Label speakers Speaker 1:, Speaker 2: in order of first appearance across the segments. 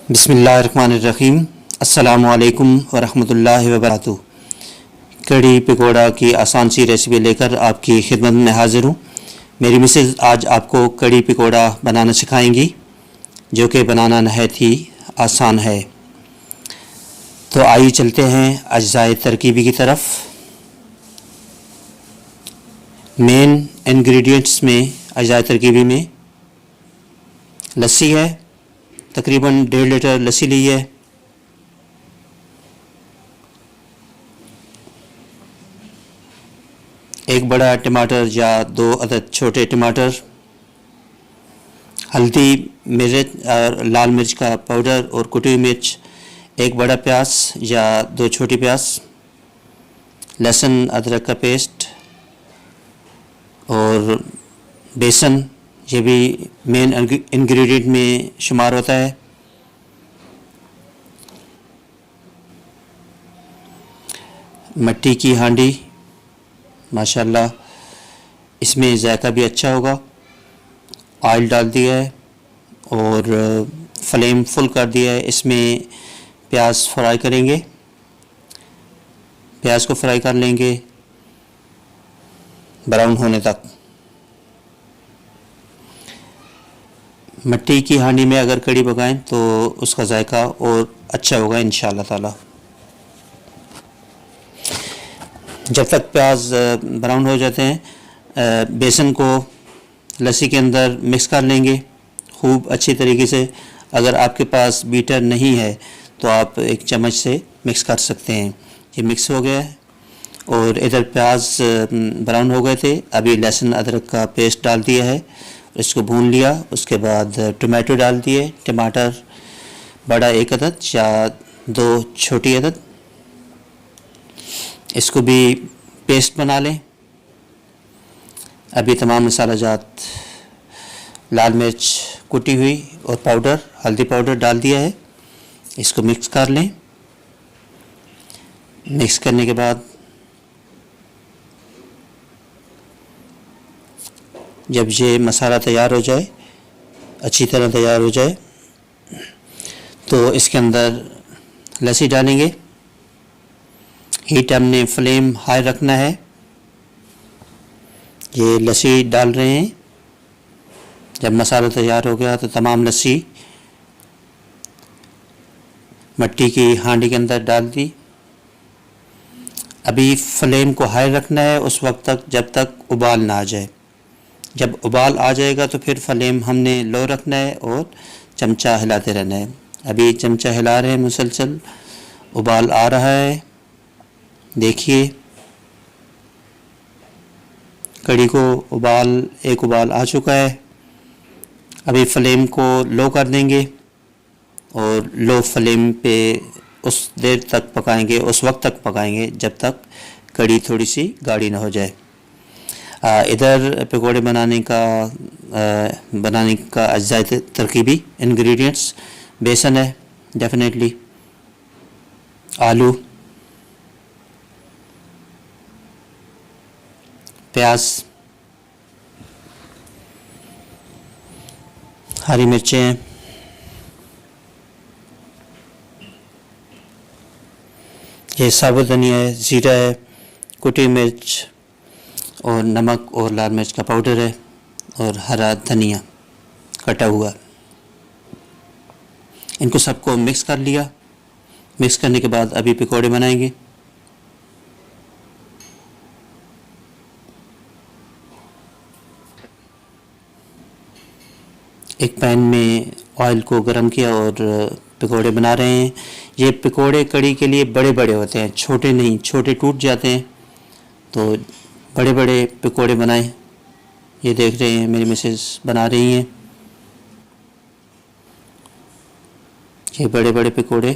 Speaker 1: बिस्मिल्लाहिर्रहमानिर्रहीम। अस्सलामुअलैकुम वरहमतुल्लाहि वबरकातुहू। कड़ी पकौड़ा की आसान सी रेसिपी लेकर आपकी खिदमत में हाज़िर हूँ। मेरी मिसेज़ आज आपको कड़ी पकौड़ा बनाना सिखाएंगी, जो कि बनाना नहायत ही आसान है। तो आइए चलते हैं अज्ज़ाए तरकीबी की तरफ। मेन इंग्रेडिएंट्स में अज्ज़ाए तरकीबी में लस्सी है, तकरीबन 1.5 लीटर लस्सी ली है। एक बड़ा टमाटर या 2 अदद छोटे टमाटर, हल्दी, मिर्च और लाल मिर्च का पाउडर और कुटी हुई मिर्च, एक बड़ा प्याज या 2 छोटी प्याज, लहसुन अदरक का पेस्ट और बेसन, ये भी मेन इंग्रेडिएंट में शुमार होता है। मिट्टी की हांडी, माशाल्लाह इसमें जायका भी अच्छा होगा। ऑयल डाल दिया है और फ्लेम फुल कर दिया है। इसमें प्याज फ्राई करेंगे, प्याज को फ्राई कर लेंगे ब्राउन होने तक। मिट्टी की हांडी में अगर कड़ी पकाएं तो उसका जायका और अच्छा होगा इंशाअल्लाह ताला। जब तक प्याज ब्राउन हो जाते हैं, बेसन को लस्सी के अंदर मिक्स कर लेंगे खूब अच्छी तरीके से। अगर आपके पास बीटर नहीं है तो आप एक चम्मच से मिक्स कर सकते हैं। ये मिक्स हो गया है और इधर प्याज ब्राउन हो गए थे। अभी लहसुन अदरक का पेस्ट डाल दिया है, इसको भून लिया। उसके बाद टमाटो डाल दिए, टमाटर बड़ा 1 अदद या 2 छोटी अदद, इसको भी पेस्ट बना लें। अभी तमाम मसाला जात, लाल मिर्च कुटी हुई और पाउडर, हल्दी पाउडर डाल दिया है, इसको मिक्स कर लें। मिक्स करने के बाद जब ये मसाला तैयार हो जाए, अच्छी तरह तैयार हो जाए, तो इसके अंदर लस्सी डालेंगे। हीट हमने फ्लेम हाई रखना है। ये लस्सी डाल रहे हैं। जब मसाला तैयार हो गया तो तमाम लस्सी मिट्टी की हांडी के अंदर डाल दी। अभी फ्लेम को हाई रखना है उस वक्त तक जब तक उबाल ना आ जाए। जब उबाल आ जाएगा तो फिर फ्लेम हमने लो रखना है और चमचा हिलाते रहना है। अभी चमचा हिला रहे हैं मुसलसल, उबाल आ रहा है। देखिए कड़ी को एक उबाल आ चुका है। अभी फ्लेम को लो कर देंगे और लो फ्लेम पे उस देर तक पकाएंगे, उस वक्त तक पकाएंगे जब तक कड़ी थोड़ी सी गाढ़ी ना हो जाए। इधर पकौड़े बनाने का अज्जाए तरकीबी इंग्रेडिएंट्स बेसन है, डेफिनेटली आलू, प्याज, हरी मिर्चें हैं, ये साबुत धनिया है, ज़ीरा है, कुटी मिर्च और नमक और लाल मिर्च का पाउडर है और हरा धनिया कटा हुआ। इनको सबको मिक्स कर लिया। मिक्स करने के बाद अभी पकौड़े बनाएंगे। एक पैन में ऑयल को गरम किया और पकौड़े बना रहे हैं। ये पकौड़े कड़ी के लिए बड़े बड़े होते हैं, छोटे नहीं, छोटे टूट जाते हैं, तो बड़े बड़े पकौड़े बनाएं। ये देख रहे हैं मेरी मिसेस बना रही हैं। ये बड़े बड़े पकौड़े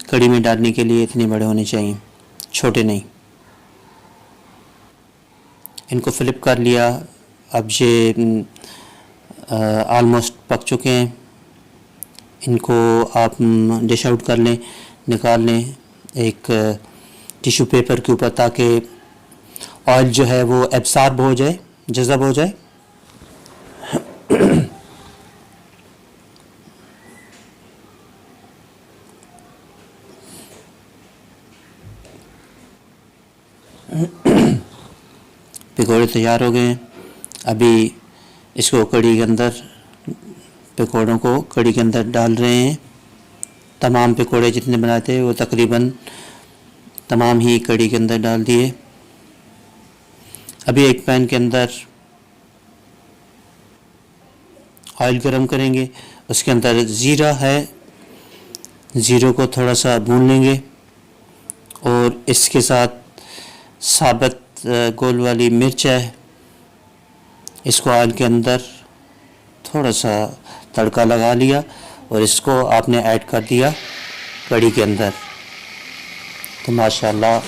Speaker 1: कड़ी में डालने के लिए इतने बड़े होने चाहिए, छोटे नहीं। इनको फ्लिप कर लिया। अब ये ऑलमोस्ट पक चुके हैं। इनको आप डिश आउट कर लें, निकाल लें एक टिश्यू पेपर के ऊपर, ताकि ऑयल जो है वो एब्सॉर्ब हो जाए, जज़ब हो जाए। पकौड़े तैयार हो गए हैं। अभी इसको कढ़ी के अंदर, पकौड़ों को कढ़ी के अंदर डाल रहे हैं। तमाम पकौड़े जितने बनाए थे वो तकरीबन तमाम ही कढ़ी के अंदर डाल दिए। अभी एक पैन के अंदर ऑयल गरम करेंगे, उसके अंदर ज़ीरा है, ज़ीरो को थोड़ा सा भून लेंगे और इसके साथ साबुत गोल वाली मिर्च है, इसको ऑयल के अंदर थोड़ा सा तड़का लगा लिया और इसको आपने ऐड कर दिया कढ़ी के अंदर। तो माशाल्लाह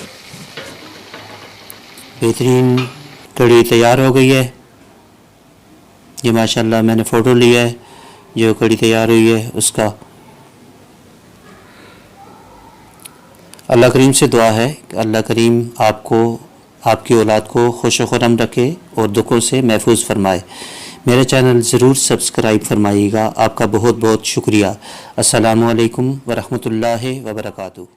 Speaker 1: बेहतरीन कढ़ी तैयार हो गई है। ये माशाल्लाह मैंने फ़ोटो लिया है जो कढ़ी तैयार हुई है उसका। अल्लाह करीम से दुआ है कि अल्लाह करीम आपको, आपकी औलाद को खुश व खुर्रम रखे और दुखों से महफूज फरमाए। मेरे चैनल ज़रूर सब्सक्राइब फरमाइएगा। आपका बहुत बहुत शुक्रिया। अस्सलामु अलैकुम व रहमतुल्लाहि व बरकातुहू।